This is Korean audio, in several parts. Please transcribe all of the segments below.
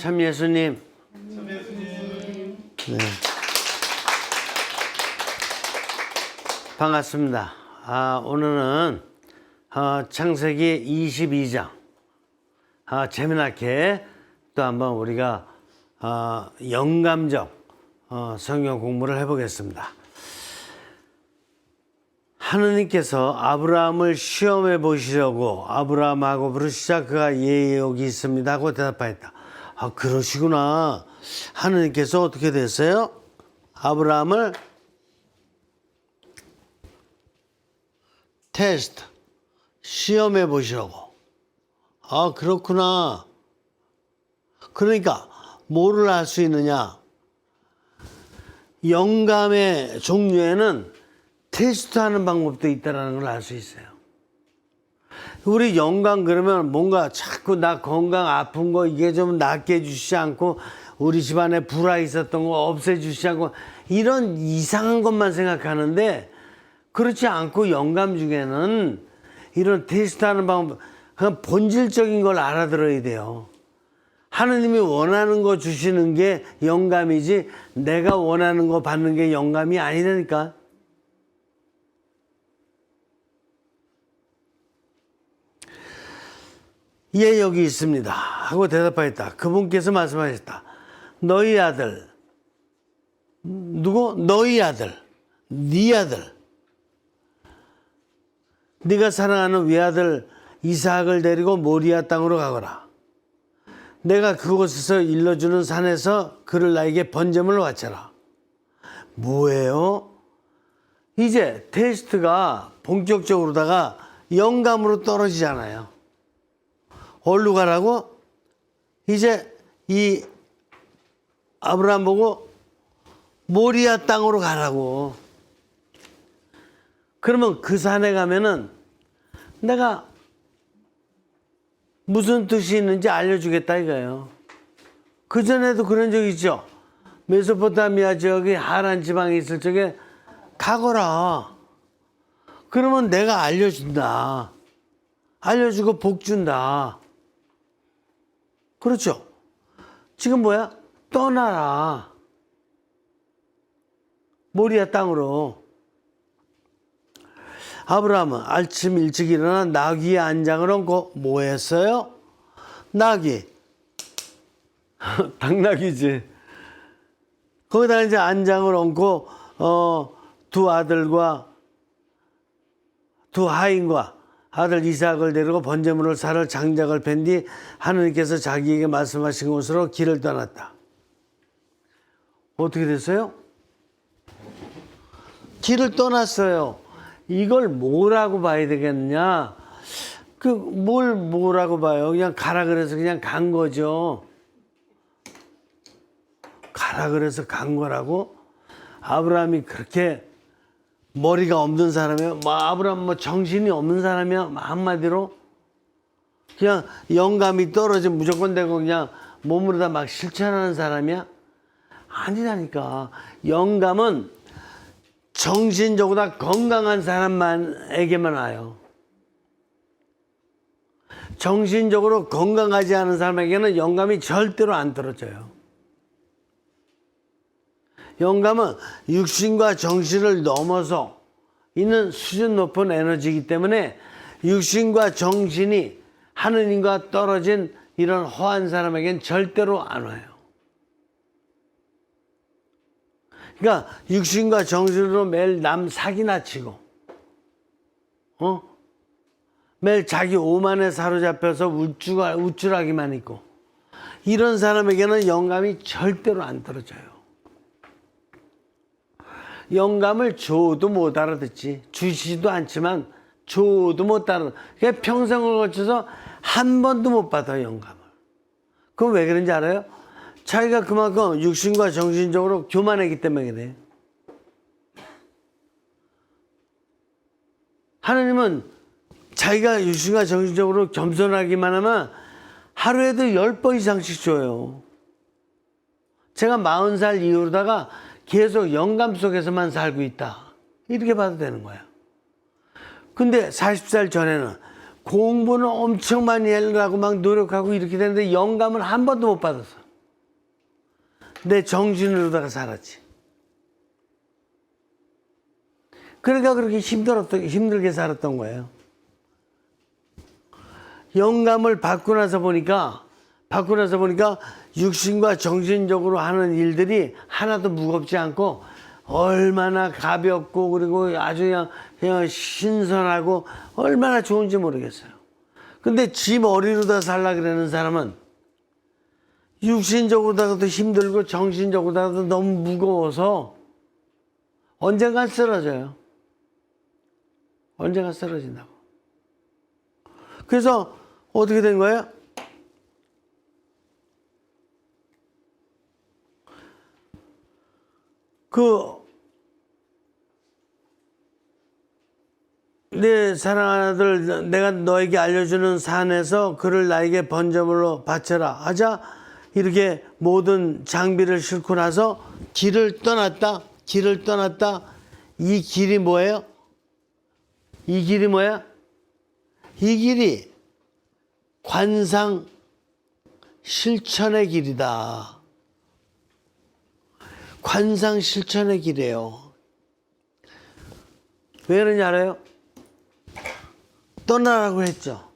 참 예수님. 네. 반갑습니다. 오늘은 창세기 22장 재미나게 또 한번 우리가 영감적 성경 공부를 해보겠습니다. 하느님께서 아브라함을 시험해 보시려고 아브라함하고 부르시자 그가 예 여기 있습니다 하고 대답하였다. 그러시구나. 하느님께서 어떻게 됐어요? 아브라함을 테스트, 시험해 보시라고. 그렇구나. 그러니까 뭐를 알 수 있느냐? 영감의 종류에는 테스트하는 방법도 있다는 걸 알 수 있어요. 우리 영감 그러면 뭔가 자꾸 나 건강 아픈 거 이게 좀 낫게 해주시지 않고 우리 집안에 불화 있었던 거 없애주시지 않고 이런 이상한 것만 생각하는데 그렇지 않고 영감 중에는 이런 테스트하는 방법, 그냥 본질적인 걸 알아들어야 돼요. 하느님이 원하는 거 주시는 게 영감이지 내가 원하는 거 받는 게 영감이 아니라니까. 예 여기 있습니다 하고 대답하였다. 그분께서 말씀하셨다. 너희 아들, 누구? 너희 아들, 네 아들, 네가 사랑하는 외아들 이삭을 데리고 모리아 땅으로 가거라. 내가 그곳에서 일러주는 산에서 그를 나에게 번제물로 바쳐라. 뭐예요? 이제 테스트가 본격적으로다가 영감으로 떨어지잖아요. 어디로 가라고? 이제 이 아브라함 보고 모리아 땅으로 가라고. 그러면 그 산에 가면은 내가 무슨 뜻이 있는지 알려주겠다 이거예요. 그전에도 그런 적 있죠. 메소포타미아 지역이 하란 지방에 있을 적에 가거라. 그러면 내가 알려준다. 알려주고 복 준다. 그렇죠. 지금 뭐야? 떠나라. 모리아 땅으로. 아브라함은 아침 일찍 일어나 나귀의 안장을 얹고 뭐 했어요? 나귀. 당나귀지. 거기다가 이제 안장을 얹고 두 아들과 두 하인과 아들 이삭을 데리고 번제물을 사러 장작을 팬 뒤 하느님께서 자기에게 말씀하신 곳으로 길을 떠났다. 어떻게 됐어요? 길을 떠났어요. 이걸 뭐라고 봐야 되겠느냐? 뭐라고 봐요? 그냥 가라 그래서 그냥 간 거죠. 가라 그래서 간 거라고? 아브라함이 그렇게 머리가 없는 사람이에요? 아브라함 정신이 없는 사람이야? 한마디로? 그냥 영감이 떨어지면 무조건 되고 그냥 몸으로 다 막 실천하는 사람이야? 아니라니까. 영감은 정신적으로 건강한 사람에게만 와요. 정신적으로 건강하지 않은 사람에게는 영감이 절대로 안 떨어져요. 영감은 육신과 정신을 넘어서 있는 수준 높은 에너지이기 때문에 육신과 정신이 하느님과 떨어진 이런 허한 사람에겐 절대로 안 와요. 그러니까 육신과 정신으로 매일 남 사기나 치고 매일 자기 오만에 사로잡혀서 우쭐하기만 있고 이런 사람에게는 영감이 절대로 안 떨어져요. 영감을 줘도 못 알아듣지. 주시지도 않지만 줘도 못 알아듣지. 그냥 평생을 거쳐서 한 번도 못 받아 영감을. 그럼 왜 그런지 알아요? 자기가 그만큼 육신과 정신적으로 교만했기 때문에 그래. 하나님은 자기가 육신과 정신적으로 겸손하기만 하면 하루에도 10번 이상씩 줘요. 제가 40살 이후로다가 계속 영감 속에서만 살고 있다. 이렇게 봐도 되는 거야. 근데 40살 전에는 공부는 엄청 많이 하려고 막 노력하고 이렇게 되는데 영감을 한 번도 못 받았어. 내 정신으로다가 살았지. 그러니까 그렇게 힘들게 살았던 거예요. 영감을 받고 나서 보니까 육신과 정신적으로 하는 일들이 하나도 무겁지 않고 얼마나 가볍고 그리고 아주 그냥 신선하고 얼마나 좋은지 모르겠어요. 근데 지 머리로다 살라 그러는 사람은 육신적으로다가도 힘들고 정신적으로다가도 너무 무거워서 언젠간 쓰러져요. 언젠가 쓰러진다고. 그래서 어떻게 된 거예요? 내 사랑하는 아들 내가 너에게 알려주는 산에서 그를 나에게 번제물로 바쳐라 하자 이렇게 모든 장비를 싣고 나서 길을 떠났다. 이 길이 뭐예요? 이 길이 뭐야? 이 길이 관상 실천의 길이다. 관상 실천의 길이에요. 왜 그런지 알아요? 떠나라고 했죠.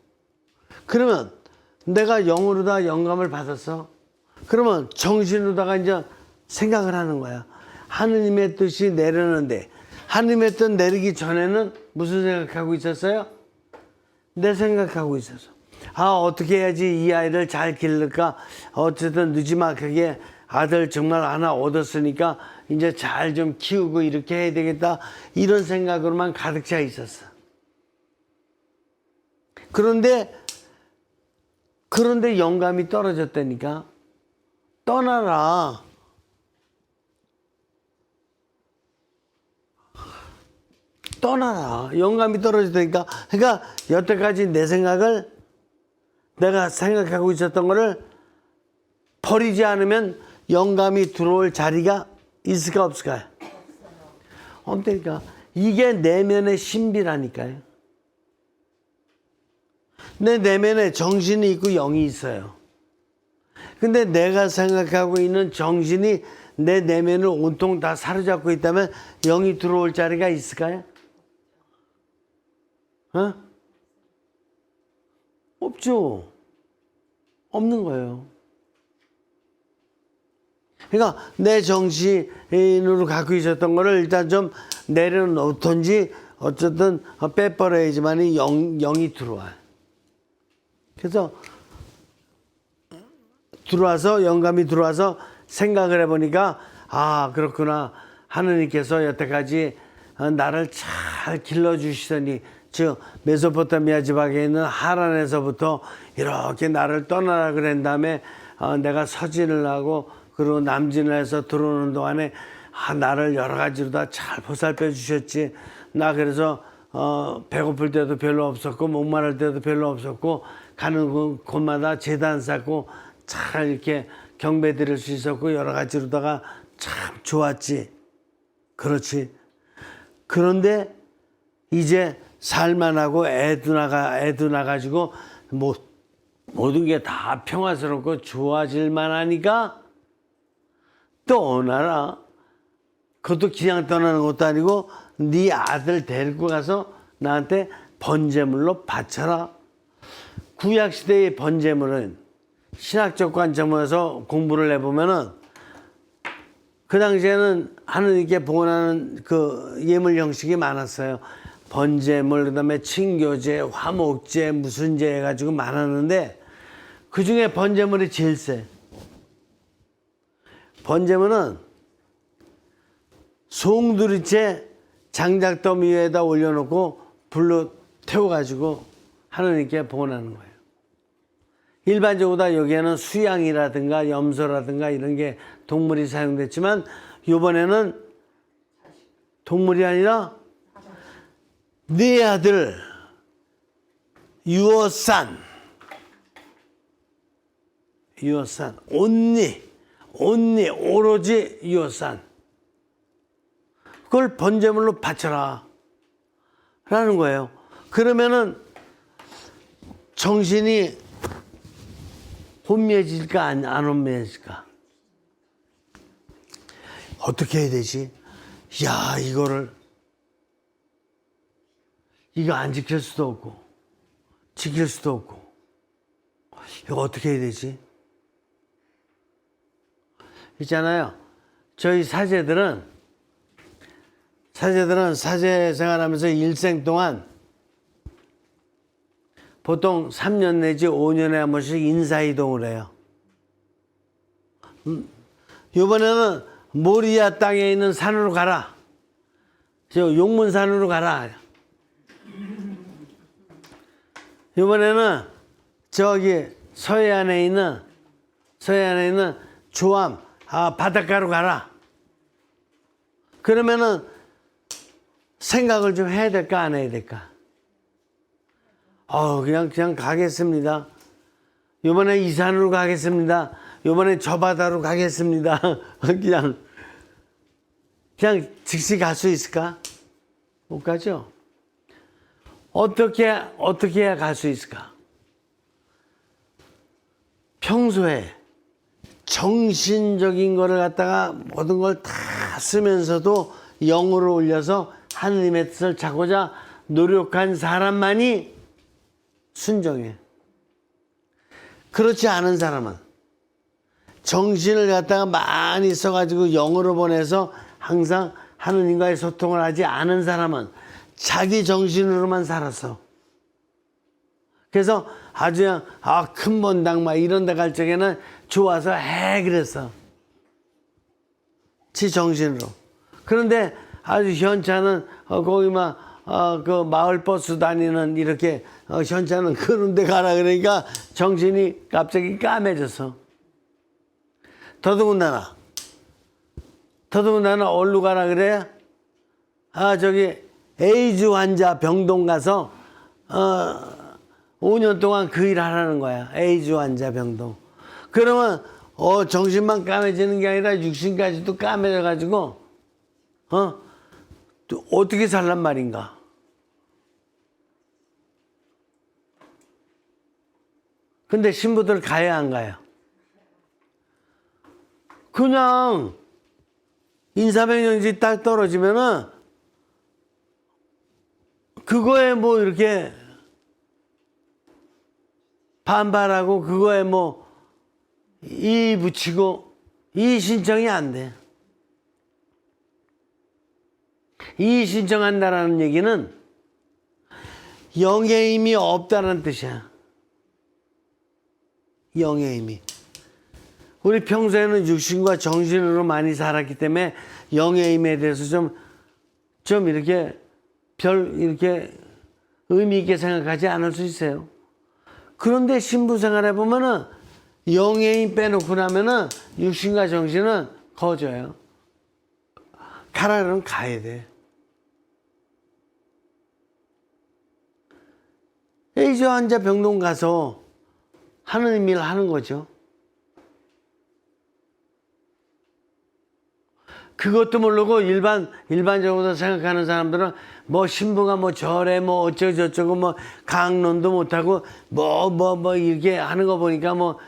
그러면 내가 영으로다 영감을 받았어. 그러면 정신으로다가 이제 생각을 하는 거야. 하느님의 뜻이 내려는데 하느님의 뜻 내리기 전에는 무슨 생각하고 있었어요? 내 생각하고 있었어. 어떻게 해야지 이 아이를 잘 기를까? 어쨌든 늦지막하게 아들 정말 하나 얻었으니까 이제 잘 좀 키우고 이렇게 해야 되겠다. 이런 생각으로만 가득 차 있었어. 그런데 영감이 떨어졌다니까. 떠나라. 영감이 떨어졌다니까. 그러니까 여태까지 내가 생각하고 있었던 거를 버리지 않으면 영감이 들어올 자리가 있을까 없을까요? 없다니까. 이게 내면의 신비라니까요. 내 내면에 정신이 있고 영이 있어요. 근데 내가 생각하고 있는 정신이 내 내면을 온통 다 사로잡고 있다면 영이 들어올 자리가 있을까요? 없죠. 없는 거예요. 그러니까 내 정신으로 갖고 있었던 거를 일단 좀 내려놓던지 어쨌든 빼버려야지만 영이 들어와요. 그래서 영감이 들어와서 생각을 해보니까 그렇구나. 하느님께서 여태까지 나를 잘 길러주시더니 즉 메소포타미아 지방에 있는 하란에서부터 이렇게 나를 떠나라 그런 다음에 내가 서진을 하고 그리고 남진을 해서 들어오는 동안에 나를 여러 가지로 다 잘 보살펴 주셨지. 나 그래서 배고플 때도 별로 없었고 목마를 때도 별로 없었고 가는 곳마다 제단 쌓고 잘 이렇게 경배 드릴 수 있었고 여러 가지로다가 참 좋았지. 그렇지. 그런데 이제 살만하고 애도 나가지고 모든 게 다 평화스럽고 좋아질만 하니까 떠나라. 그것도 그냥 떠나는 것도 아니고 네 아들 데리고 가서 나한테 번제물로 바쳐라. 구약시대의 번제물은 신학적 관점에서 공부를 해보면은 그 당시에는 하느님께 봉헌하는 그 예물 형식이 많았어요. 번제물, 그 다음에 친교제, 화목제, 무슨 제 해가지고 많았는데 그 중에 번제물이 제일 세. 번제물은 송두리째 장작더미 위에다 올려놓고 불로 태워가지고 하느님께 봉헌하는 거예요. 일반적으로 다 여기에는 수양이라든가 염소라든가 이런 게 동물이 사용됐지만 이번에는 동물이 아니라 네 아들 유어산 온니 오로지 유어산 그걸 번제물로 바쳐라 라는 거예요. 그러면은 정신이 혼미해질까 안 혼미해질까? 어떻게 해야 되지? 야, 이거 안 지킬 수도 없고, 지킬 수도 없고, 이거 어떻게 해야 되지? 있잖아요. 저희 사제들은 사제 생활하면서 일생 동안 보통 3년 내지 5년에 한 번씩 인사이동을 해요. 이번에는 모리아 땅에 있는 산으로 가라. 저 용문산으로 가라. 이번에는 저기 서해안에 있는 조암 바닷가로 가라. 그러면은 생각을 좀 해야 될까 안 해야 될까? 그냥 가겠습니다. 이번에 이 산으로 가겠습니다. 이번에 저 바다로 가겠습니다. 그냥 즉시 갈 수 있을까? 못 가죠. 어떻게 해야 갈 수 있을까? 평소에 정신적인 거를 갖다가 모든 걸 다 쓰면서도 영으로 올려서 하느님의 뜻을 찾고자 노력한 사람만이 순종해. 그렇지 않은 사람은 정신을 갖다가 많이 써가지고 영으로 보내서 항상 하느님과의 소통을 하지 않은 사람은 자기 정신으로만 살았어. 그래서 아주 그냥 큰 본당 막 이런 데 갈 적에는 좋아서 그랬어. 지 정신으로. 그런데 아주 현차는 거기 그 마을 버스 다니는 이렇게 현차는 그런 데 가라 그러니까 정신이 갑자기 까매졌어. 더더군다나 어디로 가라 그래? 저기 에이즈 환자 병동 가서 5년 동안 그 일 하라는 거야. 에이즈 환자 병동. 그러면 정신만 까매지는 게 아니라 육신까지도 까매져 가지고 또 어떻게 살란 말인가? 근데 신부들 가야 안 가요? 그냥 인사명령지 딱 떨어지면은 그거에 뭐 이렇게 반발하고 그거에 뭐 이 붙이고 이 신청이 안 돼. 이 신청한다라는 얘기는 영의 힘이 없다는 뜻이야. 영의 힘이. 우리 평소에는 육신과 정신으로 많이 살았기 때문에 영의 힘에 대해서 좀 이렇게 이렇게 의미 있게 생각하지 않을 수 있어요. 그런데 신부 생활해 보면은 영의 힘 빼놓고 나면은 육신과 정신은 거져요. 가라면 가야 돼. 에이즈 환자 병동 가서 하느님 일 하는 거죠. 그것도 모르고 일반적으로 생각하는 사람들은 뭐 신부가 뭐 절에 뭐 어쩌고저쩌고 뭐 강론도 못하고 뭐 이렇게 하는 거 보니까 뭐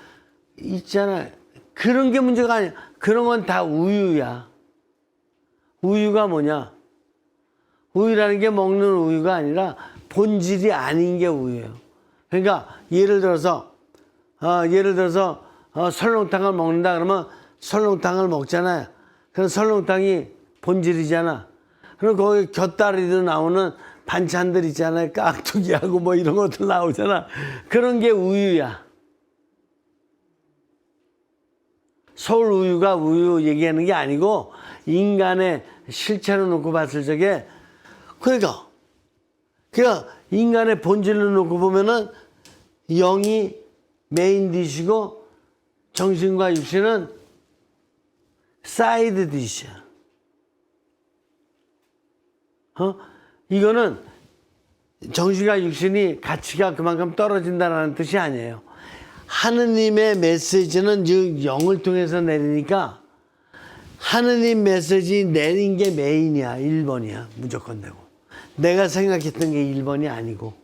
있잖아. 그런 게 문제가 아니야. 그런 건 다 우유야. 우유가 뭐냐? 우유라는 게 먹는 우유가 아니라 본질이 아닌 게 우유예요. 그러니까 예를 들어서 설렁탕을 먹는다 그러면 설렁탕을 먹잖아요. 그럼 설렁탕이 본질이잖아. 그럼 거기 곁다리로 나오는 반찬들 있잖아요. 깍두기하고 뭐 이런 것들 나오잖아. 그런 게 우유야. 서울 우유가 우유 얘기하는 게 아니고 인간의 실체로 놓고 봤을 적에 그러니까 인간의 본질로 놓고 보면은 영이 메인 디시고 정신과 육신은 사이드 디시야. 이거는 정신과 육신이 가치가 그만큼 떨어진다는 뜻이 아니에요. 하느님의 메시지는 영을 통해서 내리니까 하느님 메시지 내린 게 메인이야. 1번이야. 무조건 되고. 내가 생각했던 게 1번이 아니고.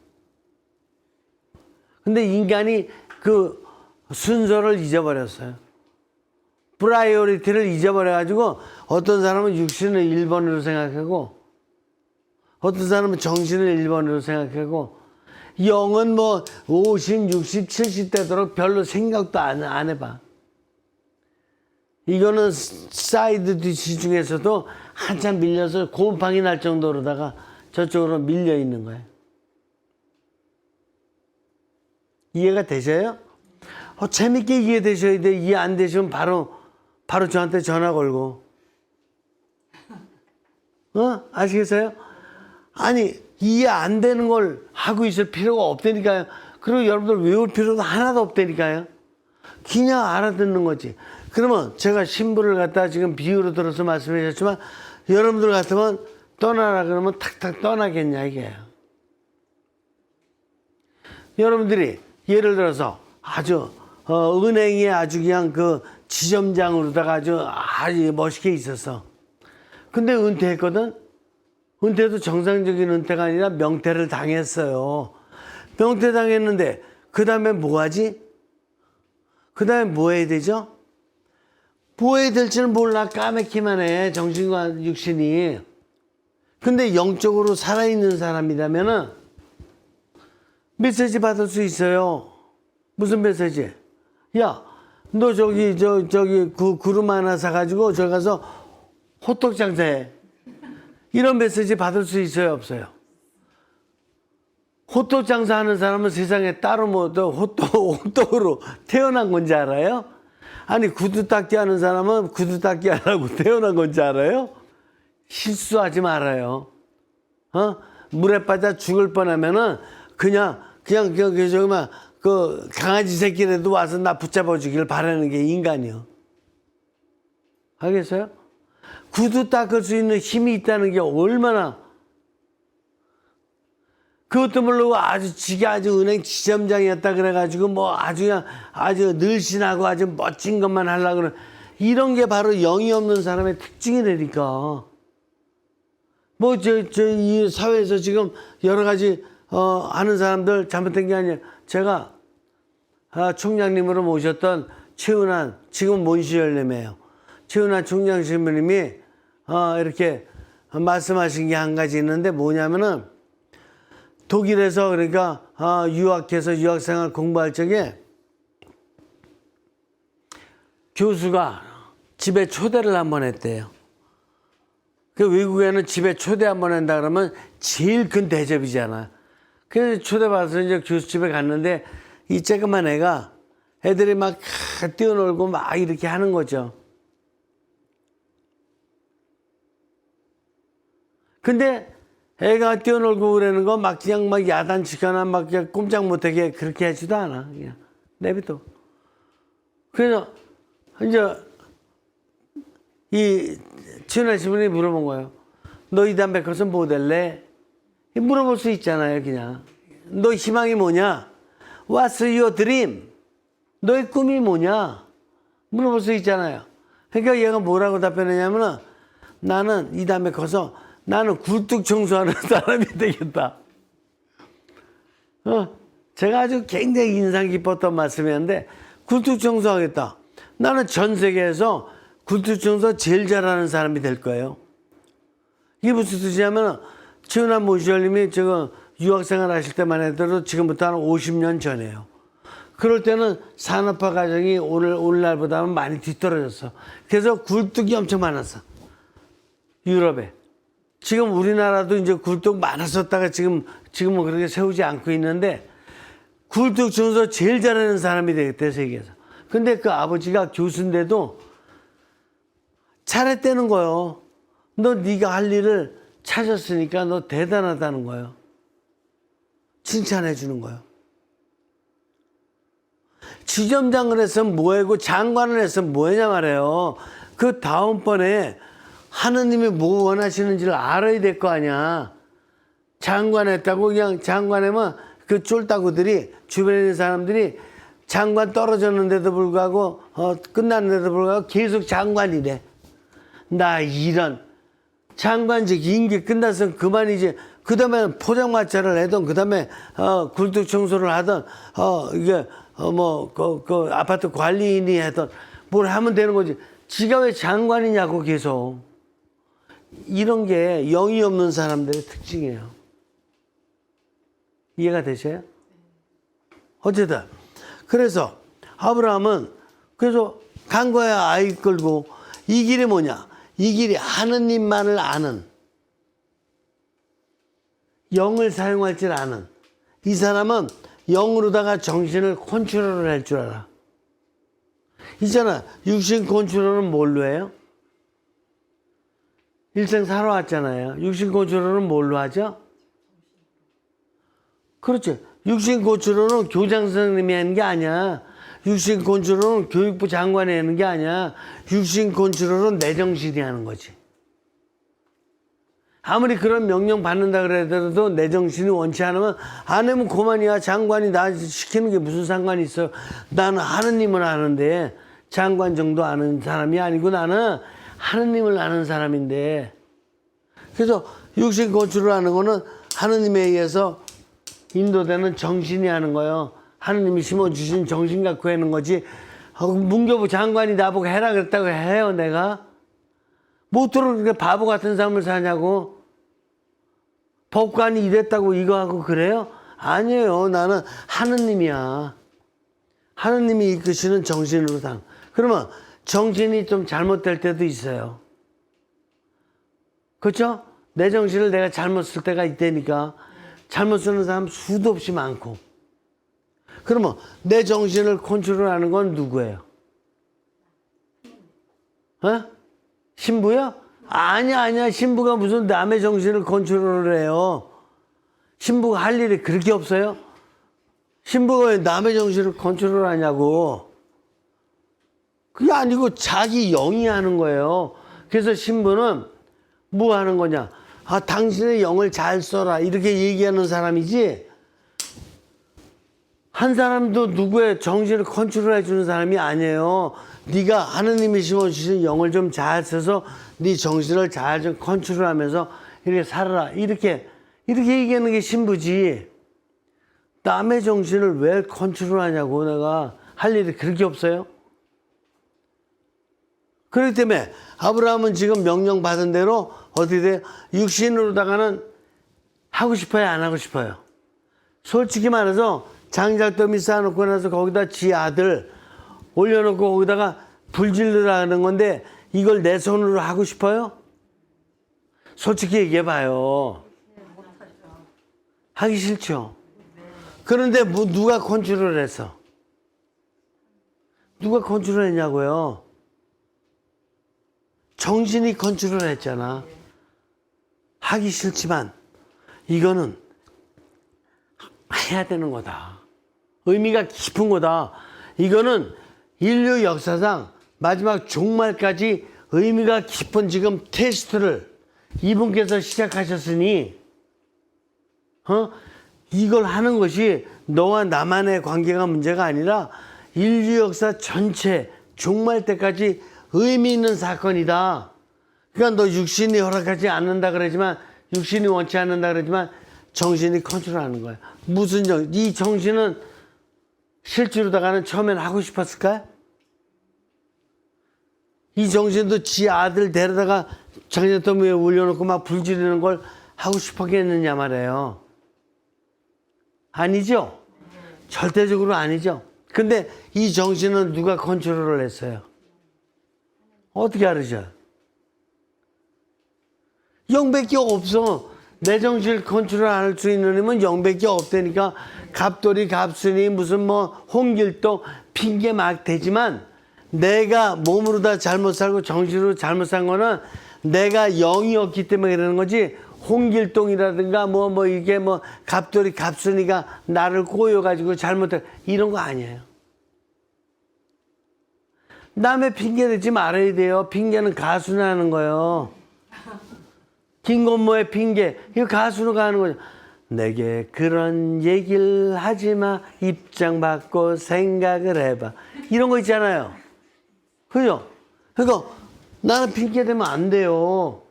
근데 인간이 그 순서를 잊어버렸어요. 프라이오리티를 잊어버려가지고 어떤 사람은 육신을 1번으로 생각하고 어떤 사람은 정신을 1번으로 생각하고 영은 뭐 50, 60, 70 되도록 별로 생각도 안 해봐. 이거는 사이드 디시 중에서도 한참 밀려서 곰팡이 날 정도로다가 저쪽으로 밀려 있는 거예요. 이해가 되셔요? 재밌게 이해되셔야 돼. 이해 안 되시면 바로 저한테 전화 걸고. 아시겠어요? 아니, 이해 안 되는 걸 하고 있을 필요가 없다니까요. 그리고 여러분들 외울 필요도 하나도 없다니까요. 그냥 알아듣는 거지. 그러면 제가 신부를 갖다 지금 비유로 들어서 말씀하셨지만 여러분들 같으면 떠나라 그러면 탁탁 떠나겠냐 이게요. 여러분들이 예를 들어서 아주 은행에 아주 그냥 그 지점장으로다가 아주 멋있게 있었어. 근데 은퇴했거든. 은퇴도 정상적인 은퇴가 아니라 명퇴를 당했어요. 명퇴 당했는데 그 다음에 뭐 하지? 그 다음에 뭐 해야 되죠? 뭐 해야 될지는 몰라. 까맣기만 해. 정신과 육신이. 근데 영적으로 살아있는 사람이라면은 메시지 받을 수 있어요. 무슨 메시지? 야, 너 저기 그 구름 하나 사가지고 저기 가서 호떡 장사해. 이런 메시지 받을 수 있어요, 없어요? 호떡 장사하는 사람은 세상에 따로 뭐 호떡으로 태어난 건지 알아요? 아니, 구두 닦기 하는 사람은 구두 닦기 하라고 태어난 건지 알아요? 실수하지 말아요. 물에 빠져 죽을 뻔하면은 그냥 저기만 그 강아지 새끼라도 와서 나 붙잡아 주길 바라는 게 인간이요. 알겠어요? 구두 닦을 수 있는 힘이 있다는 게 얼마나. 그것도 모르고 지가 아주 은행 지점장이었다 그래가지고 뭐 아주 늘씬하고 아주 멋진 것만 하려고 그래. 이런 게 바로 영이 없는 사람의 특징이라니까. 뭐 이 사회에서 지금 여러 가지 하는 사람들 잘못된 게 아니에요. 제가 총장님으로 모셨던 최은한, 지금 몬시열님이에요. 최은한 총장 신부님이 이렇게 말씀하신 게 한 가지 있는데 뭐냐면은 독일에서 그러니까 유학해서 유학생활 공부할 적에 교수가 집에 초대를 한번 했대요. 그 외국에는 집에 초대 한번 한다 그러면 제일 큰 대접이잖아. 그래서 초대받아서 이제 교수 집에 갔는데 이 쬐끄만 애가 애들이 막 뛰어놀고 막 이렇게 하는 거죠. 근데 애가 뛰어놀고 그러는 거 막 그냥 막 야단치거나 막 그냥 꼼짝 못하게 그렇게 하지도 않아. 그냥 내비둬. 그래서 이제 이 최은하 신부님이 물어본 거예요. 너 이 담배 컷은 뭐 될래? 물어볼 수 있잖아요, 그냥. 너 희망이 뭐냐? What's your dream? 너의 꿈이 뭐냐? 물어볼 수 있잖아요. 그러니까 얘가 뭐라고 답변했냐면은 나는 이 담배 컷서 나는 굴뚝 청소하는 사람이 되겠다. 제가 아주 굉장히 인상 깊었던 말씀이었는데 굴뚝 청소하겠다. 나는 전 세계에서 굴뚝 청소 제일 잘하는 사람이 될 거예요. 이게 무슨 뜻이냐면 최은한 모시얼님이 지금 유학생활 하실 때만 해도 지금부터 한 50년 전이에요. 그럴 때는 산업화 과정이 오늘날보다는 많이 뒤떨어졌어. 그래서 굴뚝이 엄청 많았어. 유럽에. 지금 우리나라도 이제 굴뚝 많았었다가 지금은 그렇게 세우지 않고 있는데 굴뚝 청소 제일 잘하는 사람이 되겠대, 세계에서. 근데 그 아버지가 교수인데도 잘했다는 거예요. 너 네가 할 일을 찾았으니까 너 대단하다는 거예요. 칭찬해 주는 거예요. 지점장을 했으면 뭐하고 장관을 했으면 뭐하냐 말이에요. 그 다음번에 하느님이 뭐 원하시는지를 알아야 될 거 아니야. 장관 했다고 그냥 장관하면 그 쫄따구들이 주변에 있는 사람들이 장관 떨어졌는데도 불구하고 끝났는데도 불구하고 계속 장관이래. 나 이런 장관직 임기 끝났으면 그만이지. 그 다음에 포장마차를 하던, 그 다음에 굴뚝 청소를 하던, 이게 그 아파트 관리인이 하던 뭘 하면 되는 거지. 지가 왜 장관이냐고 계속. 이런 게 영이 없는 사람들의 특징이에요. 이해가 되세요? 어쨌든 그래서 아브라함은 그래서 간 거야. 아이 끌고. 이 길이 뭐냐? 이 길이 하느님만을 아는, 영을 사용할 줄 아는, 이 사람은 영으로다가 정신을 컨트롤을 할 줄 알아. 있잖아. 육신 컨트롤은 뭘로 해요? 일생 살아왔잖아요. 육신 컨트롤은 뭘로 하죠? 그렇죠. 육신 컨트롤은 교장 선생님이 하는 게 아니야. 육신 컨트롤은 교육부 장관이 하는 게 아니야. 육신 컨트롤은 내 정신이 하는 거지. 아무리 그런 명령 받는다 그래도 내 정신이 원치 않으면 안 하면 그만이야. 장관이 나 시키는 게 무슨 상관이 있어. 나는 하느님을 아는데 장관 정도 아는 사람이 아니고 나는 하느님을 아는 사람인데. 그래서 육신 컨트롤 하는 거는 하느님에 의해서 인도되는 정신이 하는 거예요. 하느님이 심어주신 정신 갖고 하는 거지. 문교부 장관이 나보고 해라 그랬다고 해요, 내가? 못들어 그렇게 바보 같은 삶을 사냐고. 법관이 이랬다고 이거 하고 그래요? 아니에요. 나는 하느님이야. 하느님이 이끄시는 정신으로 당. 그러면 정신이 좀 잘못될 때도 있어요. 그렇죠? 내 정신을 내가 잘못 쓸 때가 있다니까. 잘못 쓰는 사람 수도 없이 많고. 그러면 내 정신을 컨트롤하는 건 누구예요? 어? 신부요? 아니야. 신부가 무슨 남의 정신을 컨트롤을 해요. 신부가 할 일이 그렇게 없어요? 신부가 왜 남의 정신을 컨트롤하냐고. 그게 아니고 자기 영이 하는 거예요. 그래서 신부는 뭐 하는 거냐? 아, 당신의 영을 잘 써라. 이렇게 얘기하는 사람이지. 한 사람도 누구의 정신을 컨트롤해 주는 사람이 아니에요. 네가 하느님이 심어주신 영을 좀 잘 써서 네 정신을 잘 좀 컨트롤하면서 이렇게 살아라. 이렇게 얘기하는 게 신부지. 남의 정신을 왜 컨트롤하냐고. 내가 할 일이 그렇게 없어요. 그렇기 때문에 아브라함은 지금 명령 받은 대로 어떻게 돼요? 육신으로다가는 하고 싶어요, 안 하고 싶어요? 솔직히 말해서 장작더미 쌓아놓고 나서 거기다 지 아들 올려놓고 거기다가 불 질르라는 건데 이걸 내 손으로 하고 싶어요? 솔직히 얘기해봐요. 하기 싫죠. 그런데 뭐 누가 컨트롤했어? 누가 컨트롤했냐고요? 정신이 컨트롤했잖아. 하기 싫지만 이거는 해야 되는 거다. 의미가 깊은 거다. 이거는 인류 역사상 마지막 종말까지 의미가 깊은 지금 테스트를 이분께서 시작하셨으니 이걸 하는 것이 너와 나만의 관계가 문제가 아니라 인류 역사 전체 종말 때까지 의미 있는 사건이다. 그러니까 너 육신이 허락하지 않는다 그러지만 육신이 원치 않는다 그러지만 정신이 컨트롤하는 거야. 무슨 이 정신은 실제로다가는 처음엔 하고 싶었을까요? 이 정신도 지 아들 데려다가 장작더미에 올려놓고 막 불 지르는 걸 하고 싶었겠느냐 말이에요. 아니죠? 절대적으로 아니죠. 근데 이 정신은 누가 컨트롤을 했어요? 어떻게 알으죠? 영밖에 없어. 내 정신을 컨트롤할 수 있는 힘은 영밖에 없다니까. 갑돌이, 갑순이, 무슨 뭐 홍길동 핑계 막 대지만 내가 몸으로 다 잘못 살고 정신으로 잘못 산 거는 내가 영이 없기 때문에 그러는 거지. 홍길동이라든가 뭐 이게 뭐 갑돌이, 갑순이가 나를 꼬여가지고 잘못해 이런 거 아니에요. 남의 핑계 대지 말아야 돼요. 핑계는 가수나 하는 거예요. 김건모의 핑계, 이거 가수가 하는 거죠. 내게 그런 얘기를 하지 마. 입장 바꿔 생각을 해봐. 이런 거 있잖아요. 그죠? 그러니까 나는 핑계 대면 안 돼요.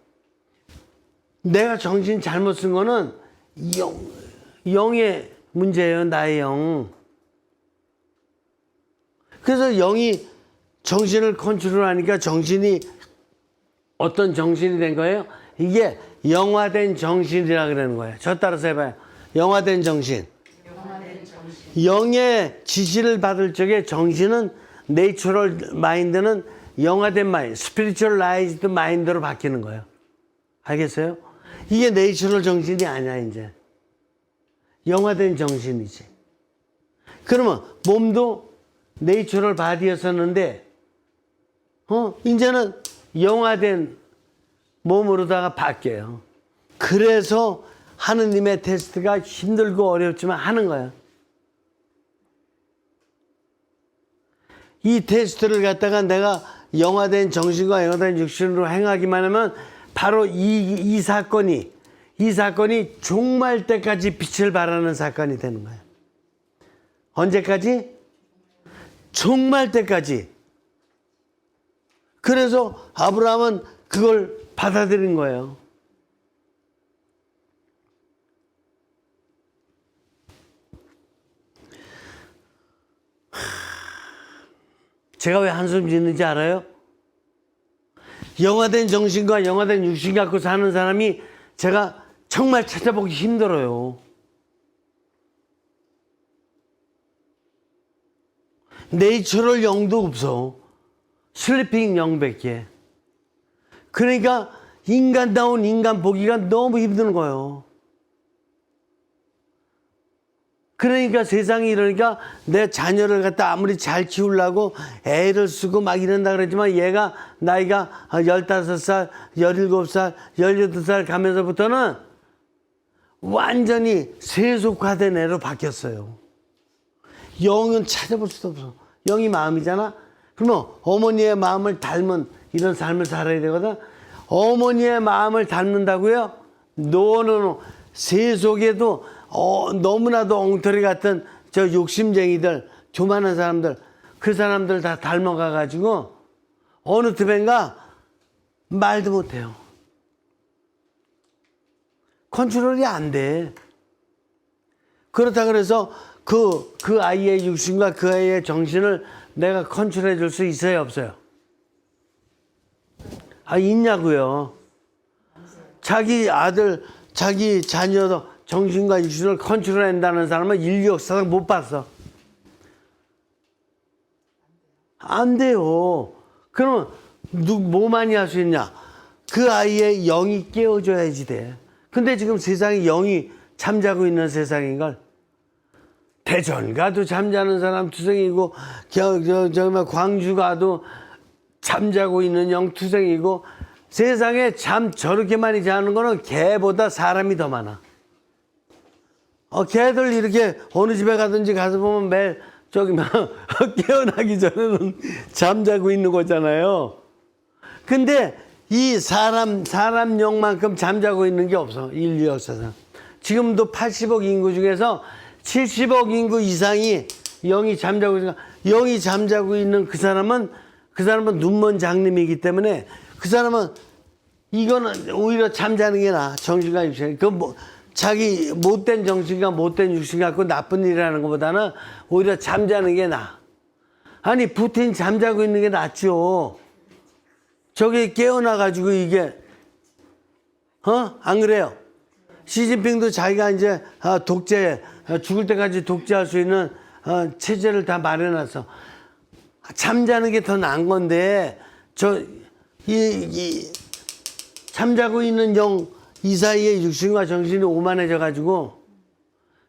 내가 정신 잘못 쓴 거는 영의 문제예요. 나의 영. 그래서 영이 정신을 컨트롤하니까 정신이 어떤 정신이 된 거예요? 이게 영화된 정신이라 그러는 거예요. 저 따라서 해봐요. 영화된 정신. 영의 지시를 받을 적에 정신은 내추럴 마인드는 영화된 마인드, 스피리추얼라이즈드 마인드로 바뀌는 거예요. 알겠어요? 이게 내추럴 정신이 아니야, 이제. 영화된 정신이지. 그러면 몸도 내추럴 바디였었는데, 이제는 영화된 몸으로다가 바뀌어요. 그래서 하느님의 테스트가 힘들고 어렵지만 하는 거예요. 이 테스트를 갖다가 내가 영화된 정신과 영화된 육신으로 행하기만 하면 바로 이 사건이 종말 때까지 빛을 발하는 사건이 되는 거예요. 언제까지? 종말 때까지. 그래서 아브라함은 그걸 받아들인 거예요. 제가 왜 한숨 짓는지 알아요? 영화된 정신과 영화된 육신 갖고 사는 사람이 제가 정말 찾아보기 힘들어요. 내추럴 영도 없어. 슬리핑 영밖에. 그러니까 인간다운 인간 보기가 너무 힘든 거예요. 그러니까 세상이 이러니까 내 자녀를 갖다 아무리 잘 키우려고 애를 쓰고 막 이런다 그랬지만 얘가 나이가 15살, 17살, 18살 가면서부터는 완전히 세속화된 애로 바뀌었어요. 영은 찾아볼 수도 없어. 영이 마음이잖아. 그러면 어머니의 마음을 닮은 이런 삶을 살아야 되거든. 어머니의 마음을 닮는다고요? 노노노. 세속에도 너무나도 엉터리 같은 저 욕심쟁이들, 교만한 사람들, 그 사람들 다 닮아가 가지고 어느 틈엔가 말도 못해요. 컨트롤이 안 돼. 그렇다 그래서 그 아이의 육신과 그 아이의 정신을 내가 컨트롤해 줄 수 있어요, 없어요? 아, 있냐고요. 자기 아들, 자기 자녀도 정신과 육신을 컨트롤한다는 사람은 인류 역사상 못 봤어. 안 돼요. 그러면 뭐 많이 할 수 있냐? 그 아이의 영이 깨워줘야지 돼. 근데 지금 세상에 영이 잠자고 있는 세상인걸. 대전 가도 잠자는 사람 투생이고, 광주 가도 잠자고 있는 영 투생이고, 세상에 잠 저렇게 많이 자는 거는 개보다 사람이 더 많아. 개들 이렇게 어느 집에 가든지 가서 보면 매일 깨어나기 전에는 잠자고 있는 거잖아요. 근데 이 사람 영만큼 잠자고 있는 게 없어. 인류 역사상. 지금도 80억 인구 중에서 70억 인구 이상이 영이 잠자고 있으니까, 영이 잠자고 있는 그 사람은 눈먼 장님이기 때문에 그 사람은 이거는 오히려 잠자는 게 나아. 정신과 육신. 자기 못된 정신과 못된 육신 갖고 나쁜 일을 하는 것보다는 오히려 잠자는 게 나아. 아니, 푸틴 잠자고 있는 게 낫죠. 저게 깨어나가지고 이게, 안 그래요? 시진핑도 자기가 이제 독재, 죽을 때까지 독재할 수 있는 체제를 다 마련해서 잠자는 게 더 나은 건데, 잠자고 있는 영, 이 사이에 육신과 정신이 오만해져 가지고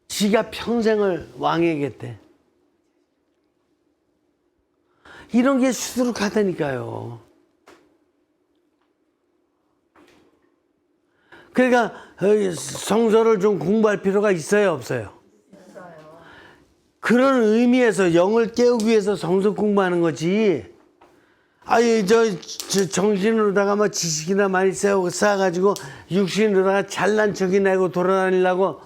지가 평생을 왕이겠대. 이런 게 수두룩하다니까요. 그러니까 성서를 좀 공부할 필요가 있어요, 없어요? 그런 의미에서 영을 깨우기 위해서 성서 공부하는 거지. 아니, 저 정신으로다가 뭐 지식이나 많이 쌓아가지고 육신으로다가 잘난 척이 내고 돌아다니려고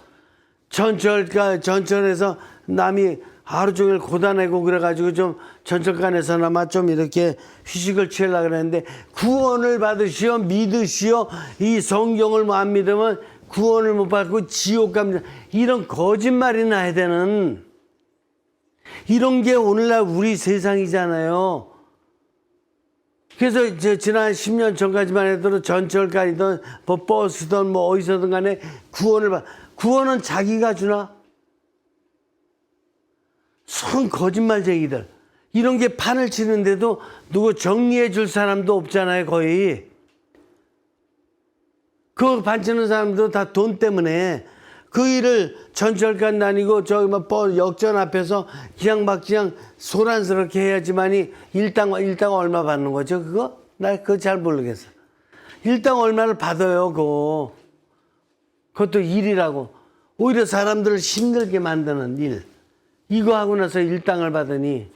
전철에서 남이 하루 종일 고단하고 그래가지고 좀 전철간에서나마 좀 이렇게 휴식을 취하려고 그랬는데, 구원을 받으시오, 믿으시오, 이 성경을 안 믿으면 구원을 못 받고 지옥 갑니다. 이런 거짓말이나 해야 되는, 이런 게 오늘날 우리 세상이잖아요. 그래서 이제 지난 10년 전까지만 해도 전철까지든 뭐 버스든 뭐 어디서든 간에 구원은 자기가 주나? 손 거짓말쟁이들. 이런 게 판을 치는데도 누구 정리해 줄 사람도 없잖아요, 거의. 그 반치는 사람도 다 돈 때문에 그 일을 전철간 다니고 저기 뭐 역전 앞에서 그냥 소란스럽게 해야지만이 일당 얼마 받는 거죠, 그거? 나 그거 잘 모르겠어. 일당 얼마를 받아요, 그거. 그것도 일이라고. 오히려 사람들을 힘들게 만드는 일. 이거 하고 나서 일당을 받으니.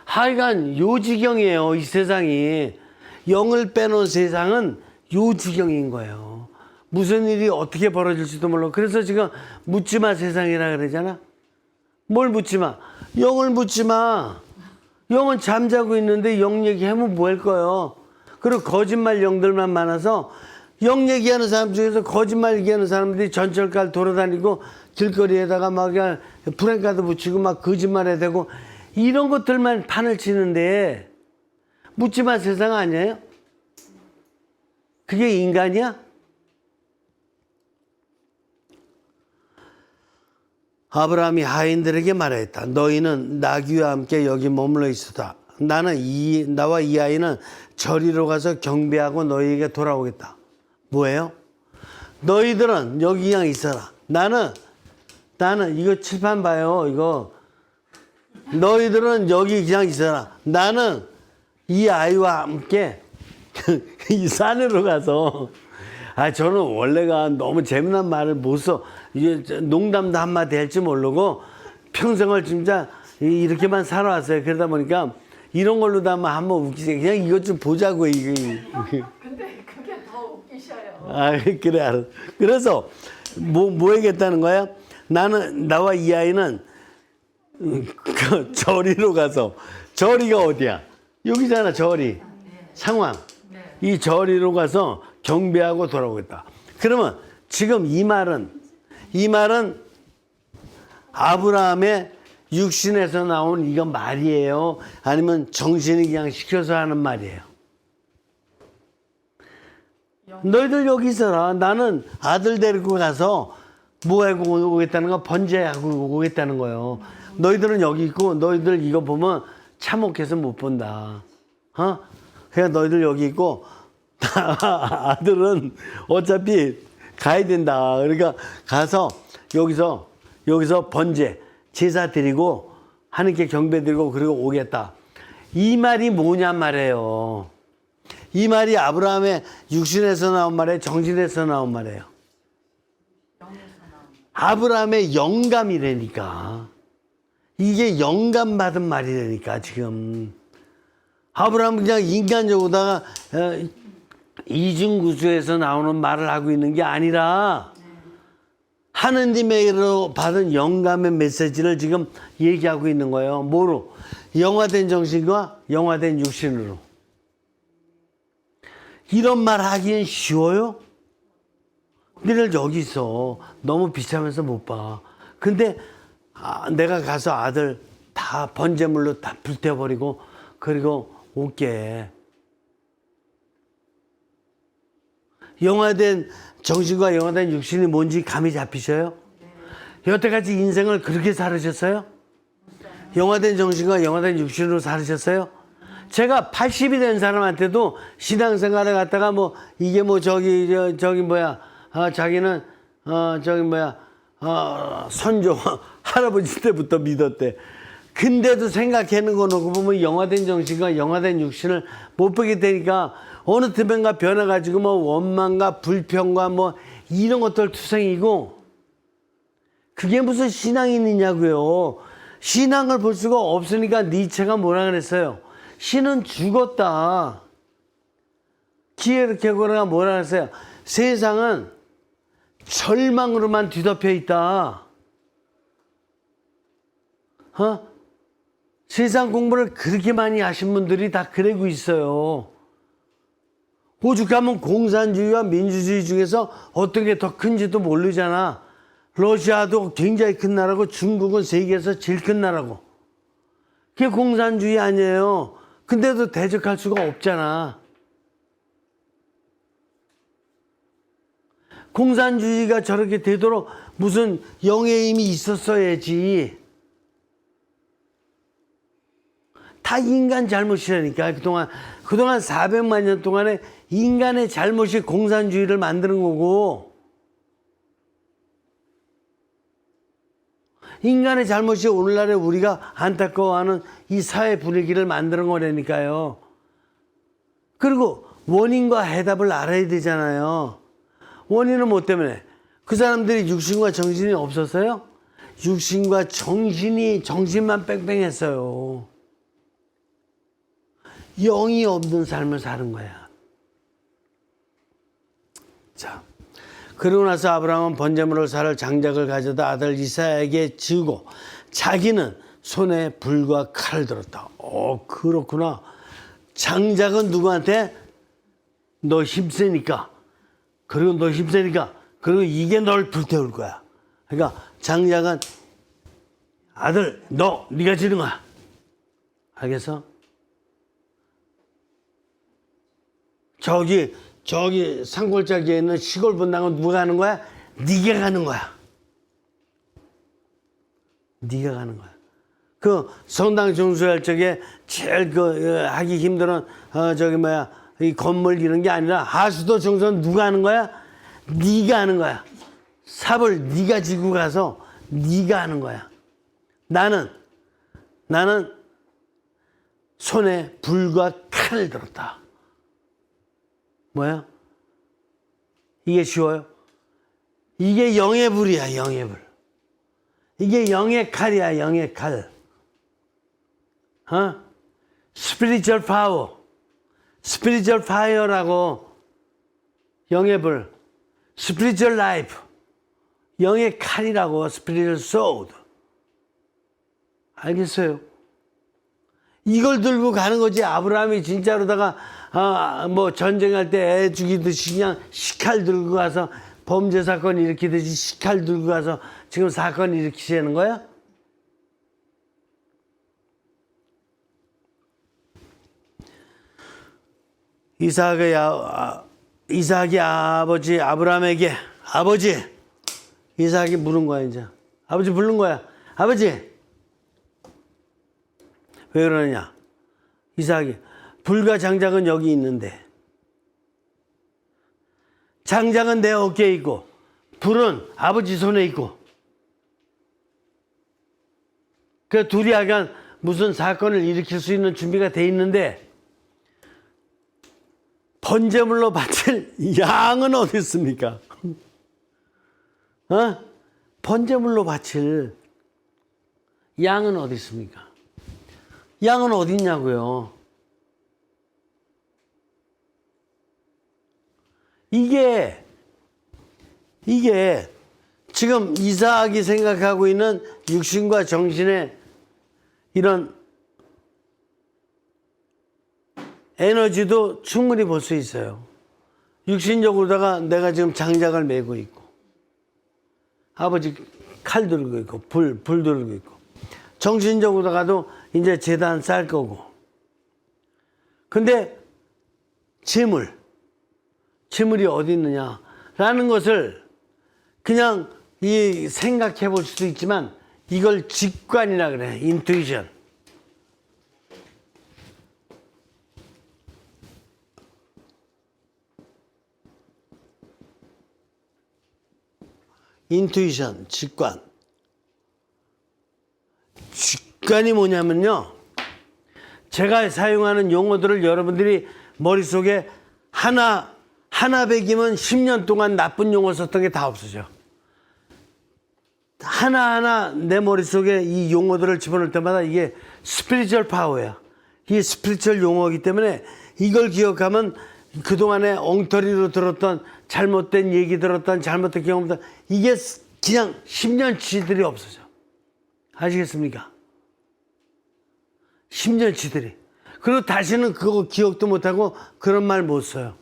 하여간 요 지경이에요, 이 세상이. 영을 빼놓은 세상은 요 지경인 거예요. 무슨 일이 어떻게 벌어질지도 몰라. 그래서 지금 묻지마 세상이라 그러잖아. 뭘 묻지마? 영을 묻지마. 영은 잠자고 있는데 영 얘기하면 뭐 할 거예요. 그리고 거짓말 영들만 많아서 영 얘기하는 사람 중에서 거짓말 얘기하는 사람들이 전철까지 돌아다니고 길거리에다가 막 프랭카드 붙이고 막 거짓말해 대고 이런 것들만 판을 치는데 묻지마 세상 아니에요? 그게 인간이야? 아브라함이 하인들에게 말했다. 너희는 나귀와 함께 여기 머물러 있어다. 나와 이 아이는 저리로 가서 경배하고 너희에게 돌아오겠다. 뭐예요? 너희들은 여기 그냥 있어라. 나는 이거 칠판 봐요. 이거 너희들은 여기 그냥 있어라. 나는 이 아이와 함께 이 산으로 가서 저는 원래가 너무 재미난 말을 못 써. 이게 농담도 한마디 할지 모르고 평생을 진짜 이렇게만 살아왔어요. 그러다 보니까 이런 걸로도 한번 웃기지. 그냥 이것 좀 보자고 이게. 근데 그게 더 웃기셔요. 그래 알아. 그래서 뭐 하겠다는 거야? 나와 이 아이는 저리로 가서 저리가 어디야? 여기잖아 저리. 상황. 이 저리로 가서 경배하고 돌아오겠다. 그러면 지금 이 말은 아브라함의 육신에서 나온 이거 말이에요? 아니면 정신이 그냥 시켜서 하는 말이에요? 너희들 여기 있어라. 나는 아들 데리고 가서 뭐 하고 오겠다는 거? 번제하고 오겠다는 거예요. 너희들은 여기 있고 너희들 이거 보면 참혹해서 못 본다. 그냥 너희들 여기 있고 아들은 어차피 가야 된다. 그러니까 가서 여기서 번제 제사 드리고 하나님께 경배 드리고 그리고 오겠다. 이 말이 뭐냔 말이에요. 이 말이 아브라함의 육신에서 나온 말이에요, 정신에서 나온 말이에요? 아브라함의 영감이라니까. 이게 영감 받은 말이라니까 지금. 아브라함은 그냥 인간적으로다가 이중구조에서 나오는 말을 하고 있는 게 아니라 하느님으로 받은 영감의 메시지를 지금 얘기하고 있는 거예요. 뭐로? 영화된 정신과 영화된 육신으로. 이런 말 하기엔 쉬워요? 너희들 여기 있어. 너무 비참해서 못 봐. 근데 내가 가서 아들 다 번제물로 다 불태워버리고 그리고 올게. 영화된 정신과 영화된 육신이 뭔지 감이 잡히셔요? 여태까지 인생을 그렇게 살으셨어요? 영화된 정신과 영화된 육신으로 살으셨어요? 제가 80이 된 사람한테도 신앙생활을 갖다가 뭐 이게 뭐 저기 뭐야 자기는 선조 할아버지 때부터 믿었대. 근데도 생각해는 거 놓고 보면 영화된 정신과 영화된 육신을 못 보게 되니까 어느 틈엔가 변해가지고 뭐 원망과 불평과 뭐 이런 것들 투성이고 그게 무슨 신앙이 있느냐고요. 신앙을 볼 수가 없으니까 니체가 뭐라 그랬어요? 신은 죽었다. 키에르케고르가 뭐라 그랬어요? 세상은 절망으로만 뒤덮여 있다. 세상 공부를 그렇게 많이 하신 분들이 다 그러고 있어요. 오죽하면 공산주의와 민주주의 중에서 어떤 게 더 큰지도 모르잖아. 러시아도 굉장히 큰 나라고 중국은 세계에서 제일 큰 나라고. 그게 공산주의 아니에요. 근데도 대적할 수가 없잖아. 공산주의가 저렇게 되도록 무슨 영의 힘이 있었어야지. 다 인간 잘못이라니까. 그동안 400만 년 동안에 인간의 잘못이 공산주의를 만드는 거고, 인간의 잘못이 오늘날에 우리가 안타까워하는 이 사회 분위기를 만드는 거라니까요. 그리고 원인과 해답을 알아야 되잖아요. 원인은 뭐 때문에? 그 사람들이 육신과 정신이 없었어요? 육신과 정신만 뺑뺑했어요. 영이 없는 삶을 사는 거야. 자, 그러고 나서 아브라함은 번제물을 살 장작을 가져다 아들 이삭에게 지우고 자기는 손에 불과 칼을 들었다. 그렇구나. 장작은 누구한테? 너 힘세니까. 그리고 이게 널 불태울 거야. 그러니까 장작은 아들, 네가 지는 거야. 알겠어? 저기 산골짜기에 있는 시골 분당은 누가 가는 거야? 네가 가는 거야. 네가 가는 거야. 그 성당 정수할 적에 제일 하기 힘든 이 건물 이런 게 아니라 하수도 정수는 누가 하는 거야? 네가 하는 거야. 삽을 네가 지고 가서 네가 하는 거야. 나는 손에 불과 칼을 들었다. 뭐야? 이게 쉬워요? 이게 영의 불이야, 영의 불. 이게 영의 칼이야, 영의 칼. spiritual power. spiritual fire라고. 영의 불. spiritual life. 영의 칼이라고. spiritual sword. 알겠어요? 이걸 들고 가는 거지. 아브라함이 진짜로다가 뭐 전쟁할 때 애 죽이듯이 그냥 식칼 들고 가서 범죄 사건 일으키듯이 식칼 들고 가서 지금 사건 일으키시는 거야? 이삭이 아버지 아브라함에게 이삭이 물은 거야. 이제 아버지 부른 거야. 아버지, 왜 그러느냐? 이삭이 불과 장작은 여기 있는데 장작은 내 어깨에 있고 불은 아버지 손에 있고, 그 둘이 약간 무슨 사건을 일으킬 수 있는 준비가 돼 있는데 번제물로 바칠 양은 어디 있습니까? 번제물로 바칠 양은 어디 있습니까? 양은 어디 있냐고요? 이게 지금 이삭이 생각하고 있는 육신과 정신의 이런 에너지도 충분히 볼 수 있어요. 육신적으로다가 내가 지금 장작을 메고 있고, 아버지 칼 들고 있고, 불 들고 있고, 정신적으로다가도 이제 제단 쌀 거고. 근데 재물이 어디 있느냐라는 것을 그냥 생각해 볼 수도 있지만 이걸 직관이라 그래. 인투이션. 인투이션, 직관. 직관이 뭐냐면요, 제가 사용하는 용어들을 여러분들이 머릿속에 하나 배기면 10년 동안 나쁜 용어 썼던 게 다 없어져. 하나하나 내 머릿속에 이 용어들을 집어넣을 때마다 이게 스피리추얼 파워야. 이게 스피리추얼 용어이기 때문에 이걸 기억하면 그동안에 엉터리로 들었던 잘못된 얘기 들었던 잘못된 경험들, 이게 그냥 10년치들이 없어져. 아시겠습니까? 10년치들이. 그리고 다시는 그거 기억도 못하고 그런 말 못 써요.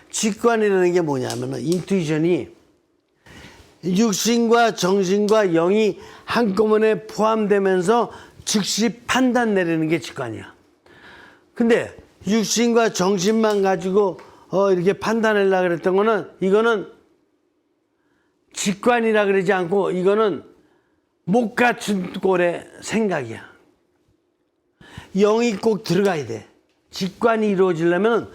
직관이라는 게 뭐냐면 인투이션이 육신과 정신과 영이 한꺼번에 포함되면서 즉시 판단 내리는 게 직관이야. 근데 육신과 정신만 가지고 이렇게 판단하려고 그랬던 거는 이거는 직관이라 그러지 않고 이거는 못 갖춘 꼴의 생각이야. 영이 꼭 들어가야 돼. 직관이 이루어지려면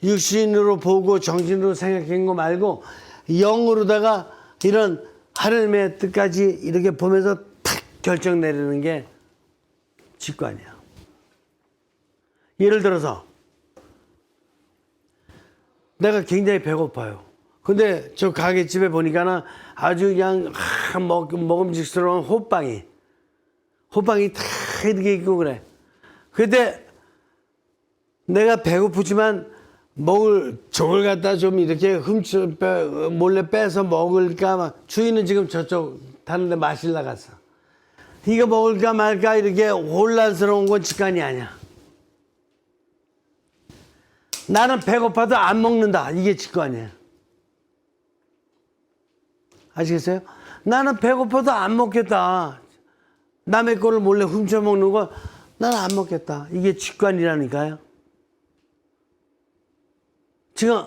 육신으로 보고 정신으로 생각한 거 말고 영으로다가 이런 하나님의 뜻까지 이렇게 보면서 탁 결정 내리는 게 직관이야. 예를 들어서 내가 굉장히 배고파요. 근데 저 가게집에 보니까는 아주 그냥 먹음직스러운 호빵이 다 이렇게 있고 그래. 근데 내가 배고프지만 먹을 저걸 갖다 좀 이렇게 몰래 빼서 먹을까. 주인은 지금 저쪽 다른 데 마실라 갔어. 이거 먹을까 말까 이렇게 혼란스러운 건 직관이 아니야. 나는 배고파도 안 먹는다. 이게 직관이에요. 아시겠어요? 나는 배고파도 안 먹겠다. 남의 거를 몰래 훔쳐먹는 거 나는 안 먹겠다. 이게 직관이라니까요. 지금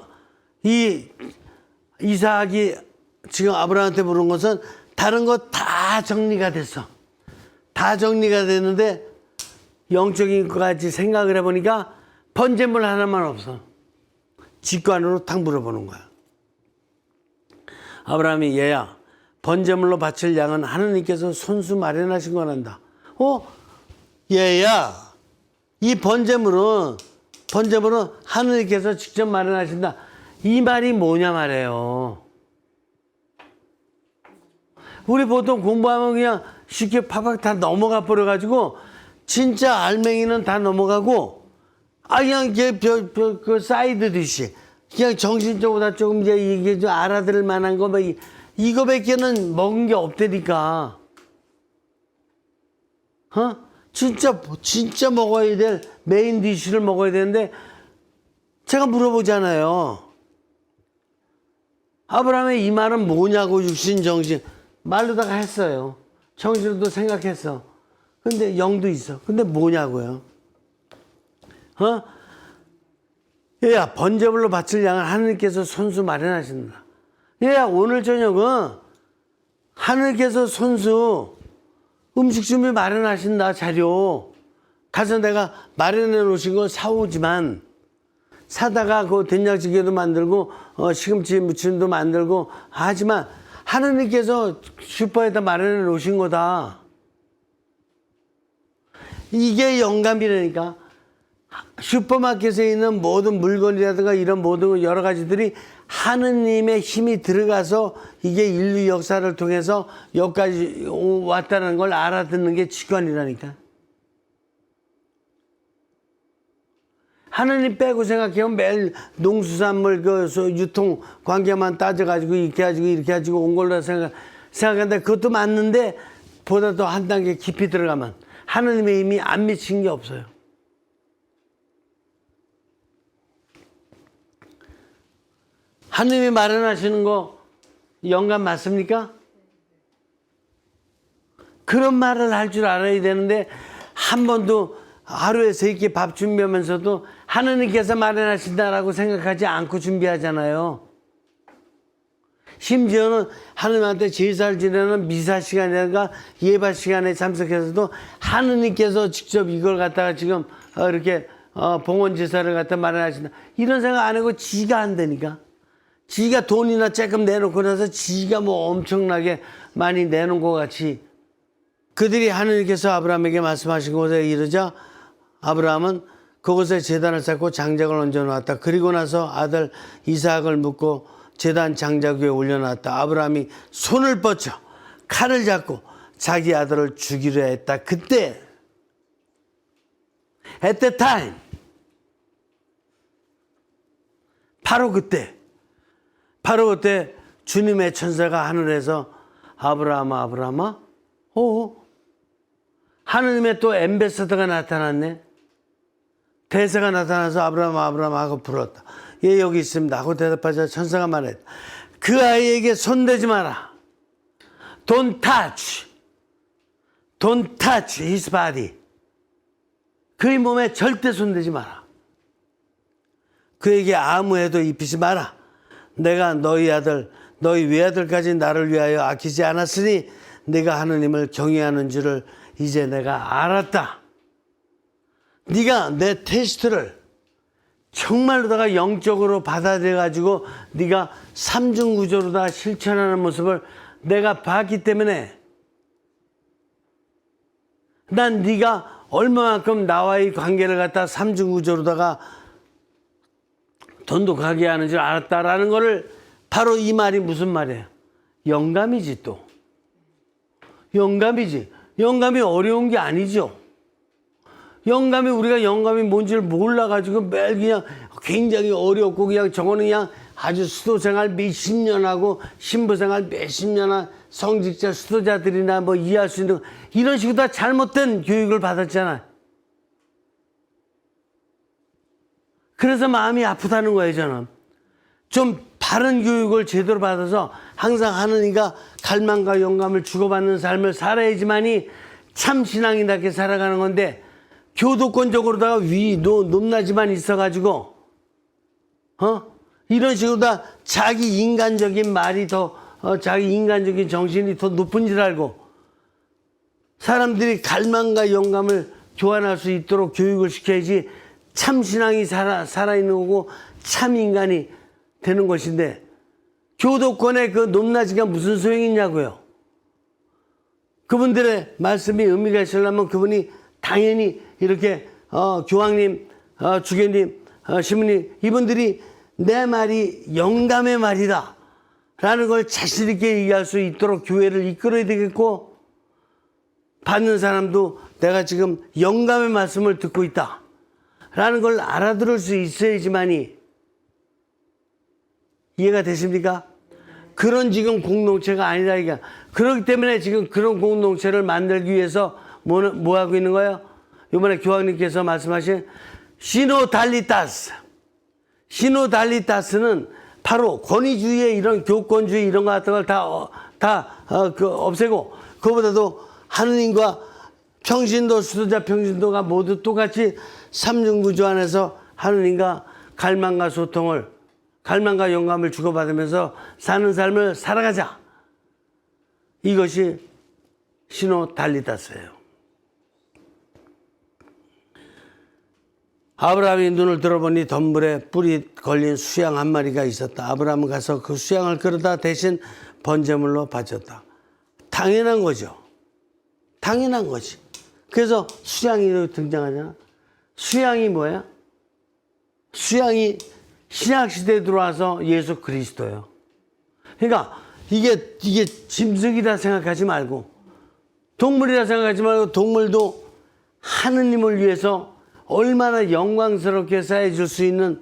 이 이삭이 지금 아브라함한테 물은 것은 다른 거 다 정리가 됐어. 다 정리가 됐는데 영적인 것까지 생각을 해보니까 번제물 하나만 없어. 직관으로 탁 물어보는 거야. 아브라함이 얘야 번제물로 바칠 양은 하느님께서 손수 마련하신 거란다. 얘야 이 번제물은 하느님께서 직접 마련하신다. 이 말이 뭐냐 말이에요. 우리 보통 공부하면 그냥 쉽게 팍팍 다 넘어가 버려가지고 진짜 알맹이는 다 넘어가고 그냥 그 사이드 디시 그냥 정신적으로 조금 이게 좀 알아들을 만한 거 이거밖에는 먹은 게 없다니까. 진짜 먹어야 될 메인 디쉬를 먹어야 되는데 제가 물어보잖아요. 아브라함의 이 말은 뭐냐고. 육신 정신 말로다가 했어요. 정신으로도 생각했어. 근데 영도 있어. 근데 뭐냐고요. 얘야 번제물로 바칠 양을 하느님께서 손수 마련하신다. 얘야 오늘 저녁은 하느님께서 손수 음식 준비 마련하신다. 자료 가서 내가 마련해 놓으신 거 사오지만 사다가 그 된장찌개도 만들고 시금치 무침도 만들고 하지만 하느님께서 슈퍼에다 마련해 놓으신 거다. 이게 영감이라니까. 슈퍼마켓에 있는 모든 물건이라든가 이런 모든 여러 가지들이 하느님의 힘이 들어가서 이게 인류 역사를 통해서 여기까지 왔다는 걸 알아듣는 게 직관이라니까. 하느님 빼고 생각해보면 매일 농수산물 유통 관계만 따져가지고 이렇게 가지고 온 걸로 생각하는데 그것도 맞는데 보다 더 한 단계 깊이 들어가면 하느님의 힘이 안 미친 게 없어요. 하느님이 마련하시는 거 영감 맞습니까? 그런 말을 할 줄 알아야 되는데 한 번도 하루에 3끼 밥 준비하면서도 하느님께서 마련하신다라고 생각하지 않고 준비하잖아요. 심지어는 하느님한테 제사를 지내는 미사 시간이라든가 예배 시간에 참석해서도 하느님께서 직접 이걸 갖다가 지금 이렇게 봉헌 제사를 갖다 마련하신다. 이런 생각 안 하고 지가 한다니까. 지가 돈이나 조금 내놓고 나서 지가 뭐 엄청나게 많이 내놓은 것 같이 그들이 하느님께서 아브라함에게 말씀하신 곳에 이르자 아브라함은 그곳에 제단을 쌓고 장작을 얹어놓았다. 그리고 나서 아들 이삭을 묻고 제단 장작 위에 올려놨다. 아브라함이 손을 뻗쳐 칼을 잡고 자기 아들을 죽이려 했다. 그때 at that time 바로 그때 주님의 천사가 하늘에서 아브라함아 하느님의 또 엠베서더가 나타났네. 대사가 나타나서 아브라함 하고 불렀다. 얘 여기 있습니다 하고 대답하자 천사가 말했다. 그 아이에게 손대지 마라. Don't touch his body. 그의 몸에 절대 손대지 마라. 그에게 아무 해도 입히지 마라. 내가 너희 아들 너희 외아들까지 나를 위하여 아끼지 않았으니 내가 하느님을 경외하는 줄을 이제 내가 알았다. 네가 내 테스트를 정말로다가 영적으로 받아들여가지고 네가 삼중구조로다 실천하는 모습을 내가 봤기 때문에 난 네가 얼마만큼 나와의 관계를 갖다 삼중구조로다가 돈독하게 하는 줄 알았다라는 거를 바로 이 말이 무슨 말이에요? 영감이지 또. 영감이지. 영감이 어려운 게 아니죠. 영감이 우리가 영감이 뭔지를 몰라가지고 매일 그냥 굉장히 어렵고 그냥 저거는 그냥 아주 수도생활 몇십 년 하고 신부생활 몇십 년 한 성직자 수도자들이나 뭐 이해할 수 있는 이런 식으로 다 잘못된 교육을 받았잖아. 그래서 마음이 아프다는 거예요, 저는. 좀 바른 교육을 제대로 받아서 항상 하느님과 갈망과 영감을 주고받는 삶을 살아야지만이 참 신앙인답게 살아가는 건데 교도권적으로다가 높낮이만 있어가지고 이런 식으로 다 자기 인간적인 말이 더 자기 인간적인 정신이 더 높은 줄 알고 사람들이 갈망과 영감을 교환할 수 있도록 교육을 시켜야지 참 신앙이 살아있는 거고 참 인간이 되는 것인데 교도권의 그 높낮이가 무슨 소용이 있냐고요. 그분들의 말씀이 의미가 있으려면 그분이 당연히 이렇게 교황님, 주교님, 신부님 이분들이 내 말이 영감의 말이다 라는 걸 자신 있게 얘기할 수 있도록 교회를 이끌어야 되겠고 받는 사람도 내가 지금 영감의 말씀을 듣고 있다 라는 걸 알아들을 수 있어야지만이 이해가 되십니까? 그런 지금 공동체가 아니다 이게. 그렇기 때문에 지금 그런 공동체를 만들기 위해서 뭐 하고 있는 거예요? 이번에 교황님께서 말씀하신 시노달리타스. 시노달리타스는 바로 권위주의의 이런 교권주의 이런 것 같은 걸 다 없애고 그거보다도 하느님과 평신도 수도자 평신도가 모두 똑같이 삼중구조 안에서 하느님과 갈망과 소통을 갈망과 영감을 주고받으면서 사는 삶을 살아가자. 이것이 시노달리타스예요. 아브라함이 눈을 들어보니 덤불에 뿔이 걸린 수양 한 마리가 있었다. 아브라함은 가서 그 수양을 끌어다 대신 번제물로 바쳤다. 당연한 거죠. 당연한 거지. 그래서 수양이 등장하잖아. 수양이 뭐야? 수양이 신약시대에 들어와서 예수 그리스도예요. 그러니까 이게 짐승이다 생각하지 말고 동물이라 생각하지 말고 동물도 하느님을 위해서 얼마나 영광스럽게 수여줄 수 있는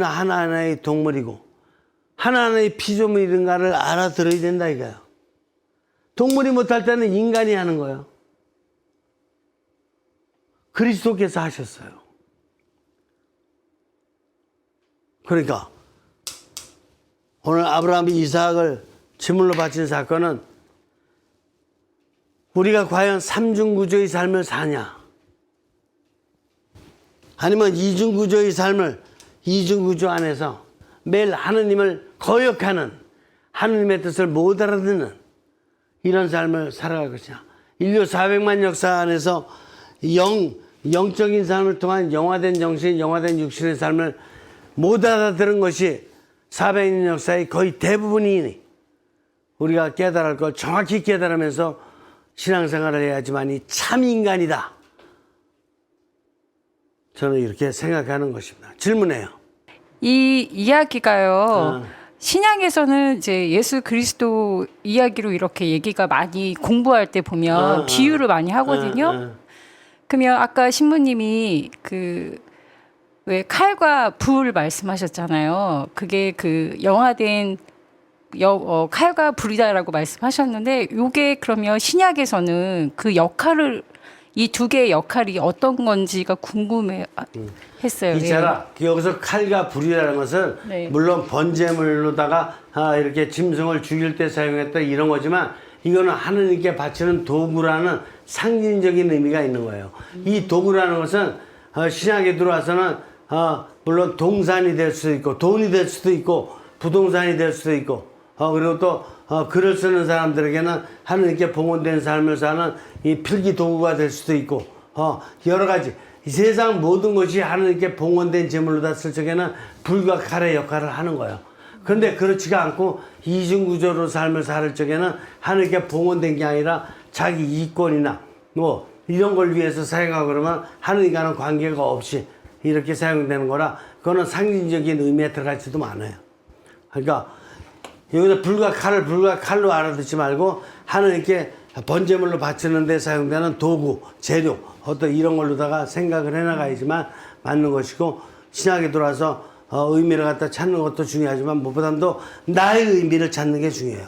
하나하나의 동물이고 하나하나의 피조물인가를 알아들어야 된다 이거예요. 동물이 못할 때는 인간이 하는 거예요. 그리스도께서 하셨어요. 그러니까 오늘 아브라함이 이삭을 제물로 바친 사건은 우리가 과연 삼중구조의 삶을 사냐 아니면 이중구조의 삶을 이중구조 안에서 매일 하느님을 거역하는 하느님의 뜻을 못 알아듣는 이런 삶을 살아갈 것이냐. 인류 400만 역사 안에서 영적인 삶을 통한 영화된 정신, 영화된 육신의 삶을 못 알아들은 것이 400년 역사의 거의 대부분이니 우리가 깨달을 걸 정확히 깨달으면서 신앙생활을 해야지만이 참 인간이다. 저는 이렇게 생각하는 것입니다. 질문해요. 이 이야기가요. 신약에서는 이제 예수 그리스도 이야기로 이렇게 얘기가 많이 공부할 때 보면 비유를 많이 하거든요. 그러면 아까 신부님이 왜 칼과 불 말씀하셨잖아요. 그게 그 영화된 칼과 불이다라고 말씀하셨는데 요게 그러면 신약에서는 그 역할을 이 두 개의 역할이 어떤 건지가 궁금했어요. 이차라 여기서 칼과 불이라는 것은 네. 물론 번제물로다가 이렇게 짐승을 죽일 때 사용했다 이런 거지만 이거는 하느님께 바치는 도구라는 상징적인 의미가 있는 거예요. 이 도구라는 것은 신약에 들어와서는 물론 동산이 될 수도 있고 돈이 될 수도 있고 부동산이 될 수도 있고 그리고 또 글을 쓰는 사람들에게는 하느님께 봉헌된 삶을 사는 이 필기 도구가 될 수도 있고 여러 가지 이 세상 모든 것이 하느님께 봉헌된 제물로다 쓸 적에는 불과 칼의 역할을 하는 거예요. 그런데 그렇지가 않고 이중구조로 삶을 살 적에는 하느님께 봉헌된 게 아니라 자기 이권이나 뭐 이런 걸 위해서 사용하고 그러면 하느님과는 관계가 없이 이렇게 사용되는 거라 그거는 상징적인 의미에 들어가지도 않아요. 그러니까 여기서 불과 칼로 알아듣지 말고 하느님께 번제물로 바치는 데 사용되는 도구, 재료 어떤 이런 걸로다가 생각을 해나가야지만 맞는 것이고 신약에 들어와서 의미를 갖다 찾는 것도 중요하지만 무엇보다도 나의 의미를 찾는 게 중요해요.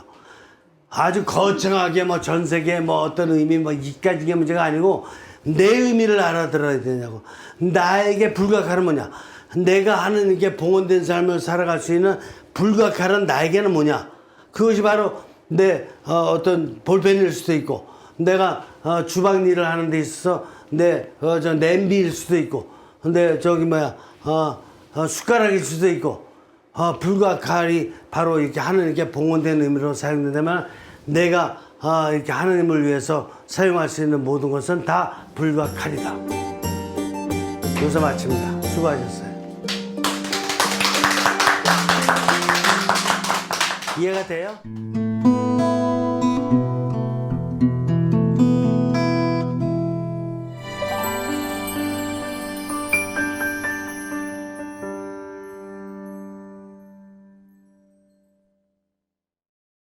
아주 거창하게 뭐 전 세계 뭐 어떤 의미 뭐 이까지가 문제가 아니고 내 의미를 알아들어야 되냐고. 나에게 불과 칼은 뭐냐? 내가 하느님께 봉헌된 삶을 살아갈 수 있는 불과 칼은 나에게는 뭐냐? 그것이 바로 내 어떤 볼펜일 수도 있고 내가 주방 일을 하는 데 있어서 내 저 냄비일 수도 있고 근데 저기 뭐야 숟가락일 수도 있고 불과 칼이 바로 이렇게 하느님께 봉헌된 의미로 사용된다면 내가 이렇게 하느님을 위해서 사용할 수 있는 모든 것은 다 불과 칼이다. 여기서 마칩니다. 수고하셨어요. 이해가 돼요?